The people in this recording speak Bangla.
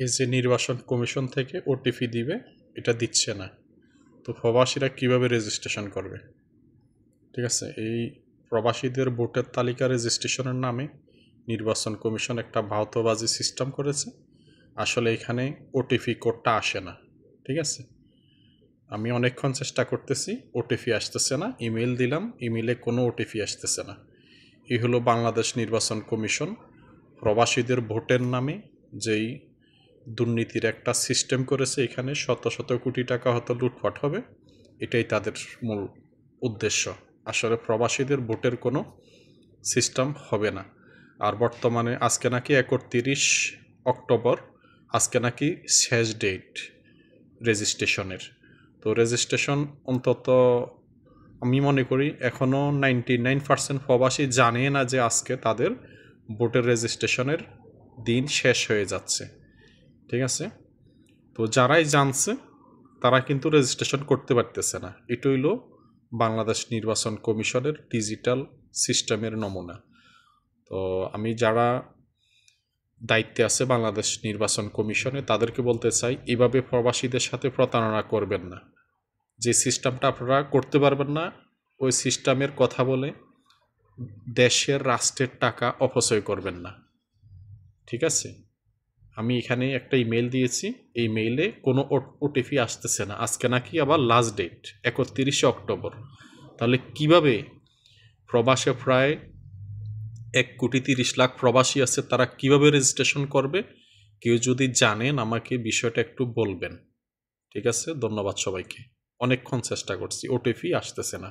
এই যে নির্বাচন কমিশন থেকে ওটিপি দিবে, এটা দিচ্ছে না। তো প্রবাসীরা কিভাবে রেজিস্ট্রেশন করবে? ঠিক আছে, এই প্রবাসীদের ভোটার তালিকা রেজিস্ট্রেশনের নামে নির্বাচন কমিশন একটা ভাওতাবাজি সিস্টেম করেছে। আসলে এখানে ওটিপি কোডটা আসে না। ঠিক আছে, আমি অনেকক্ষণ চেষ্টা করতেছি, ওটিপি আসতেছে না। ইমেল দিলাম, ইমেলে কোনো ওটিপি আসতেছে না। এই হলো বাংলাদেশ নির্বাচন কমিশন প্রবাসীদের ভোটের নামে যেই দুর্নীতির একটা সিস্টেম করেছে। এখানে শত শত কোটি টাকা হয়তো লুটপাট হবে, এটাই তাদের মূল উদ্দেশ্য। আসলে প্রবাসীদের ভোটের কোনো সিস্টেম হবে না। আর বর্তমানে আজকে নাকি 31 অক্টোবর, আজকে নাকি শেষ ডেট রেজিস্ট্রেশনের। তো রেজিস্ট্রেশন অন্তত আমি মনে করি এখনও 99% প্রবাসী জানে না যে আজকে তাদের ভোটের রেজিস্ট্রেশনের দিন শেষ হয়ে যাচ্ছে। ঠিক আছে, তো যারাই জানছে তারা কিন্তু রেজিস্ট্রেশন করতে পারতেছে না। এটা হইল বাংলাদেশ নির্বাচন কমিশনের ডিজিটাল সিস্টেমের নমুনা। তো আমি যারা দায়িত্বে আছে বাংলাদেশ নির্বাচন কমিশনে তাদেরকে বলতে চাই, এভাবে প্রবাসীদের সাথে প্রতারণা করবেন না। যে সিস্টেমটা আপনারা করতে পারবেন না, ওই সিস্টেমের কথা বলে দেশের রাষ্ট্রের টাকা অপচয় করবেন না। ঠিক আছে, আমি এখানে একটা ইমেল দিয়েছি, এই মেইলে কোনো ওটিপি আসতেছে না। আজকে নাকি আবার লাস্ট ডেট 31 অক্টোবর। তাহলে কিভাবে প্রবাসে প্রায় 1,30,00,000 প্রবাসী আছে, তারা কিভাবে রেজিস্ট্রেশন করবে? কেউ যদি জানেন আমাকে বিষয়টা একটু বলবেন। ঠিক আছে, ধন্যবাদ সবাইকে। অনেকক্ষণ চেষ্টা করছি, ওটিপি আসতেছে না।